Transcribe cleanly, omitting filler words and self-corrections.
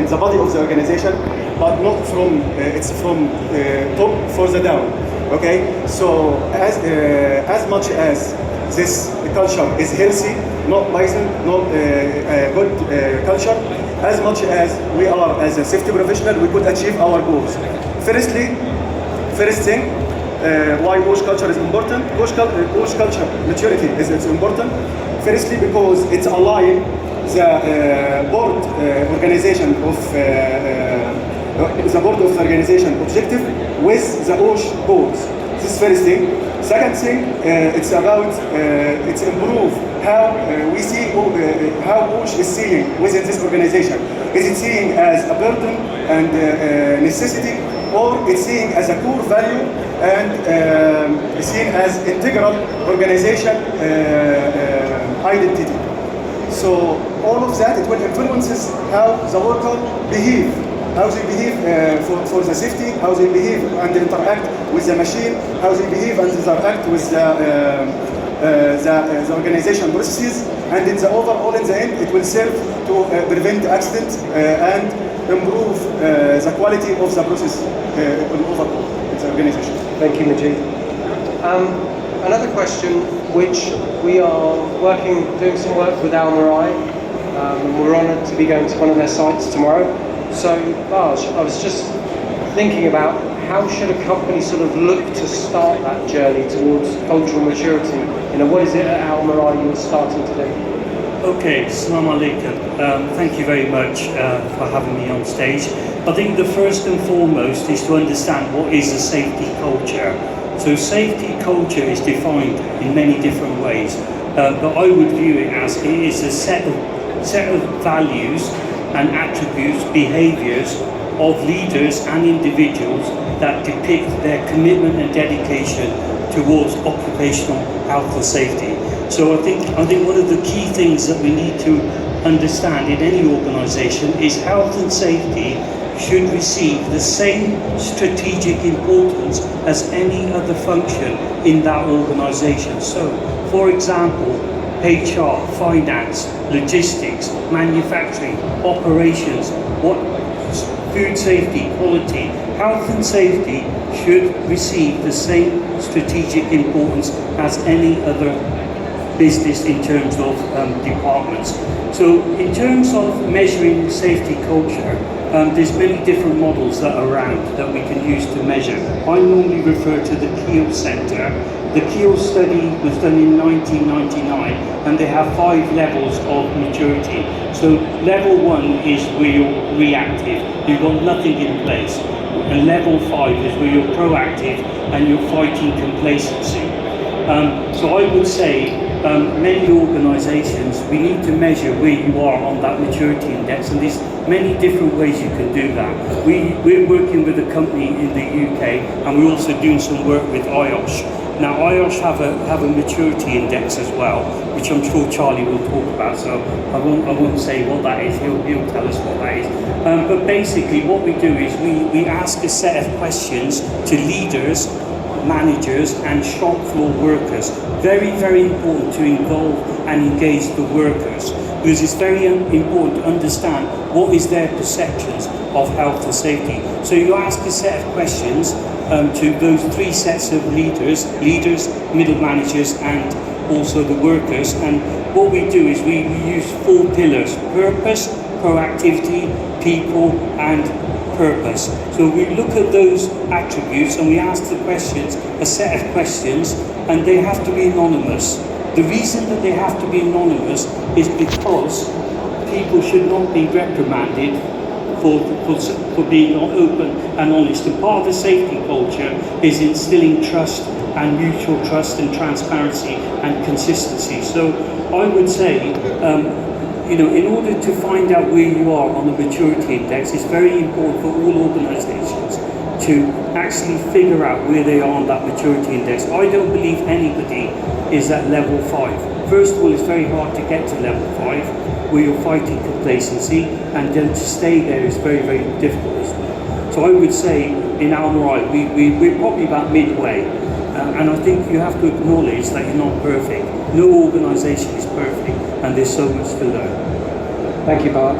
in the body of the organization, but not from, it's from top for the down. Okay, so as much as this culture is healthy, not poison, not good culture, as much as we are as a safety professional, we could achieve our goals. First thing, why Osh culture is important. Osh culture maturity is important. Firstly, because it's aligned the board organization of the board of the organization objective with the Osh goals. This is first thing. Second thing, it's about it's improve how we see how Osh is seeing within this organization. Is it seeing as a burden and necessity, or it's seeing as a core value and seen as integral organization identity? So all of that, it will influences how the worker behave, how they behave for the safety, how they behave and interact with the machine, how they behave and interact with the organization processes, and in the overall, in the end, it will serve to prevent accidents and improve the quality of the process overall in the organization. Thank you, Majid. Another question, which we are doing some work with Al Mirai. We're honoured to be going to one of their sites tomorrow. So, Raj, I was just thinking about how should a company sort of look to start that journey towards cultural maturity? You know, what is it at Al Mirai you're starting to do? Okay, Assalamu alaikum. Thank you very much for having me on stage. I think the first and foremost is to understand what is a safety culture. So safety culture is defined in many different ways, but I would view it as it is a set of values and attributes, behaviours of leaders and individuals that depict their commitment and dedication towards occupational health and safety. So I think one of the key things that we need to understand in any organisation is health and safety should receive the same strategic importance as any other function in that organisation. So, for example, HR, finance, logistics, manufacturing, operations, food safety, quality, health and safety should receive the same strategic importance as any other business in terms of departments. So in terms of measuring safety culture, there's many different models that are around that we can use to measure. I normally refer to the Kiel Centre. The Kiel study was done in 1999, and they have 5 levels of maturity. So level 1 is where you're reactive, you've got nothing in place. And level 5 is where you're proactive and you're fighting complacency. So I would say many organisations, we need to measure where you are on that maturity index, and there's many different ways you can do that. We're working with a company in the UK, and we're also doing some work with IOSH. Now IOSH have a maturity index as well, which I'm sure Charlie will talk about, so I won't say what that is, he'll tell us what that is. But basically what we do is we ask a set of questions to leaders, managers and shop floor workers. Very, very important to involve and engage the workers, because it's very important to understand what is their perceptions of health and safety. So you ask a set of questions to those 3 sets of leaders, middle managers and also the workers, and what we do is we use 4 pillars: purpose, proactivity, people and purpose. So we look at those attributes and we ask the questions, a set of questions, and they have to be anonymous. The reason that they have to be anonymous is because people should not be reprimanded for being open and honest. And part of the safety culture is instilling trust and mutual trust and transparency and consistency. So I would say in order to find out where you are on the maturity index, it's very important for all organisations to actually figure out where they are on that maturity index. I don't believe anybody is at level 5. First of all, it's very hard to get to level 5, where you're fighting complacency, and then to stay there is very, very difficult as well. So I would say in Al Mirai, we're probably about midway, and I think you have to acknowledge that you're not perfect. No organisation is perfect, and there's so much to learn. Thank you, Bart.